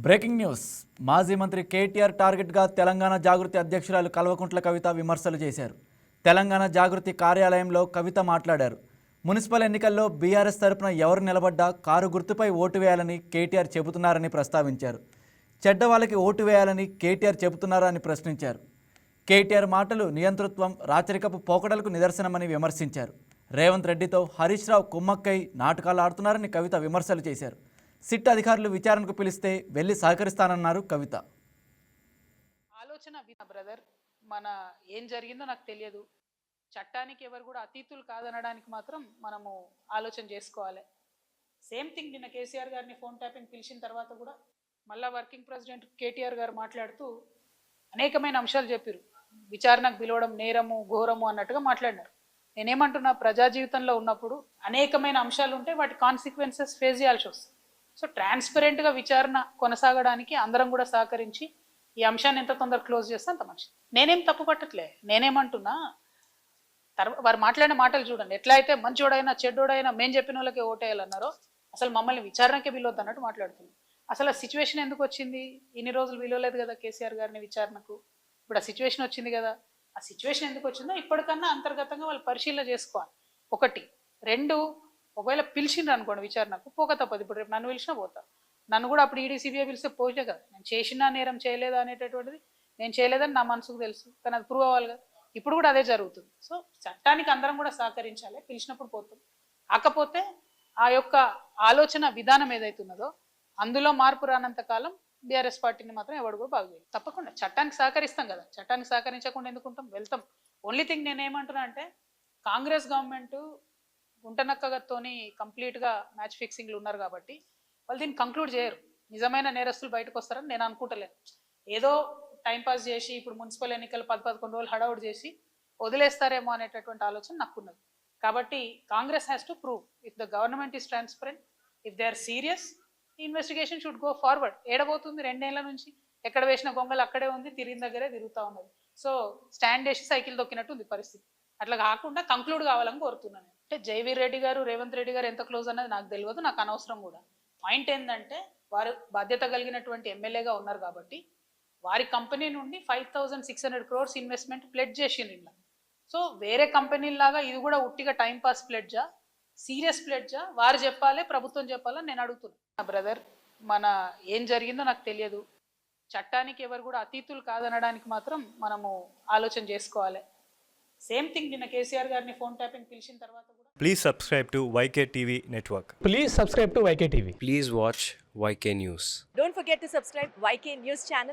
Breaking news. మాజీ మంత్రి కేటీఆర్ టార్గెట్గా తెలంగాణ జాగృతి అధ్యక్షురాలు కల్వకుంట్ల కవిత విమర్శలు చేశారు. తెలంగాణ జాగృతి కార్యాలయంలో కవిత మాట్లాడారు. మున్సిపల్ ఎన్నికల్లో బీఆర్ఎస్ తరపున ఎవరు నిలబడ్డా కారు గుర్తుపై ఓటు వేయాలని కేటీఆర్ చెబుతున్నారని ప్రస్తావించారు. చెడ్డ వాళ్ళకి ఓటు వేయాలని కేటీఆర్ చెబుతున్నారా అని ప్రశ్నించారు. కేటీఆర్ మాటలు నియంతృత్వం, రాచరికపు పోకడలకు నిదర్శనమని విమర్శించారు. రేవంత్ రెడ్డితో హరీష్ రావు కుమ్మక్కై నాటకాలు ఆడుతున్నారని కవిత విమర్శలు చేశారు. సిట్ అధికారులు విచారణకు పిలిస్తే వెళ్లి సహకరిస్తానన్నారు కవిత. ఆలోచన బ్రదర్, మన ఏం జరిగిందో నాకు తెలియదు. చట్టానికి ఎవరు కూడా అతీతులు కాదనడానికి మాత్రం మనము ఆలోచన చేసుకోవాలి. సేమ్ థింగ్ నిన్న కేసీఆర్ గారిని ఫోన్ ట్యాపింగ్ పిలిచిన తర్వాత కూడా మళ్ళా వర్కింగ్ ప్రెసిడెంట్ కేటీఆర్ గారు మాట్లాడుతూ అనేకమైన అంశాలు చెప్పారు. విచారణకు పిలవడం నేరము, ఘోరము అన్నట్టుగా మాట్లాడినారు. నేనేమంటున్నా, ప్రజా జీవితంలో ఉన్నప్పుడు అనేకమైన అంశాలు ఉంటే వాటి కాన్సిక్వెన్సెస్ ఫేస్ చేయాల్సి వస్తుంది. సో ట్రాన్స్పరెంట్గా విచారణ కొనసాగడానికి అందరం కూడా సహకరించి ఈ అంశాన్ని ఎంత తొందరగా క్లోజ్ చేస్తే అంత మంచిది. నేనేం తప్పు పట్టట్లే. నేనేమంటున్నా, వారు మాట్లాడిన మాటలు చూడండి. ఎట్లా అయితే మంచోడైనా చెడ్డోడైనా మేము చెప్పిన వాళ్ళకే ఓటేయాలన్నారో, అసలు మమ్మల్ని విచారణకే పిలవద్దు అన్నట్టు మాట్లాడుతుంది. అసలు ఆ సిచ్యువేషన్ ఎందుకు వచ్చింది? ఇన్ని రోజులు పిలవలేదు కదా కేసీఆర్ గారిని విచారణకు. ఇప్పుడు ఆ సిచ్యువేషన్ వచ్చింది కదా. ఆ సిచ్యువేషన్ ఎందుకు వచ్చిందో ఇప్పటికన్నా అంతర్గతంగా వాళ్ళు పరిశీలన చేసుకోవాలి. ఒకటి. రెండు, ఒకవేళ పిలిచిండ్రు అనుకోండి విచారణకు, పోక తప్పదు. ఇప్పుడు రేపు నన్ను పిలిచినా పోతా. నన్ను కూడా అప్పుడు ఈడీ సిబిఐ పిలిస్తే పోయే కదా. నేను చేసినా నేరం చేయలేదా అనేటటువంటిది నేను చేయలేదని నా మనసుకు తెలుసు, కానీ అది ప్రూవ్ అవ్వాలి కదా. ఇప్పుడు కూడా అదే జరుగుతుంది. సో చట్టానికి అందరం కూడా సహకరించాలి. పిలిచినప్పుడు పోతాం. కాకపోతే ఆ యొక్క ఆలోచన విధానం ఏదైతున్నదో అందులో మార్పు రానంత కాలం బీఆర్ఎస్ పార్టీని మాత్రం ఎవడు కూడా బాగు చేయాలి. తప్పకుండా చట్టానికి సహకరిస్తాం కదా. చట్టానికి సహకరించకుండా ఎందుకుంటాం? వెళ్తాం. ఓన్లీ థింగ్ నేనేమంటున్నా అంటే, కాంగ్రెస్ గవర్నమెంట్ గుంటనక్కగతోని కంప్లీట్గా మ్యాచ్ ఫిక్సింగ్లు ఉన్నారు కాబట్టి వాళ్ళు దీన్ని కంక్లూడ్ చేయరు. నిజమైన నేరస్తులు బయటకు వస్తారని నేను అనుకుంటలేను. ఏదో టైంపాస్ చేసి ఇప్పుడు మున్సిపల్ ఎన్నికలు 10-11 రోజులు హడౌట్ చేసి వదిలేస్తారేమో అనేటటువంటి ఆలోచన నాకున్నది. కాబట్టి Congress has to prove if the government is transparent, if they are serious, investigation should go forward. ఏడబోతుంది 2 ఏళ్ల నుంచి? ఎక్కడ వేసిన గొంగలు అక్కడే ఉంది, తిరిగిన దగ్గరే తిరుగుతూ ఉన్నది. సో స్టాండ్ వేసి సైకిల్ దొక్కినట్టు ఉంది పరిస్థితి. అట్లా కాకుండా కంక్లూడ్ కావాలని కోరుతున్నాను. అంటే జైవీర్ రెడ్డి గారు, రేవంత్ రెడ్డి గారు ఎంత క్లోజ్ అన్నది నాకు తెలియదు, నాకు అనవసరం కూడా. పాయింట్ ఏంటంటే, వారు బాధ్యత కలిగినటువంటి ఎమ్మెల్యేగా ఉన్నారు కాబట్టి వారి కంపెనీ నుండి 5,600 crores ఇన్వెస్ట్మెంట్ ప్లెడ్జ్ చేసిండ్రు ఇలా. సో వేరే కంపెనీలాగా ఇది కూడా ఉట్టిగా టైంపాస్ ప్లెడ్జా, సీరియస్ ప్లెడ్జా? వారు చెప్పాలి, ప్రభుత్వం చెప్పాలని నేను అడుగుతున్నా. బ్రదర్, మన ఏం జరిగిందో నాకు తెలియదు. చట్టానికి ఎవరు కూడా అతీతులు కాదనడానికి మాత్రం మనము ఆలోచన చేసుకోవాలి. సేమ్ థింగ్ నిన్న కేసీఆర్ గారిని ఫోన్ ట్యాపింగ్ పిలిచిన తర్వాత కూడా. Please subscribe to YK TV Network. Please subscribe to YK TV. Please watch YK News. Don't forget to subscribe YK News channel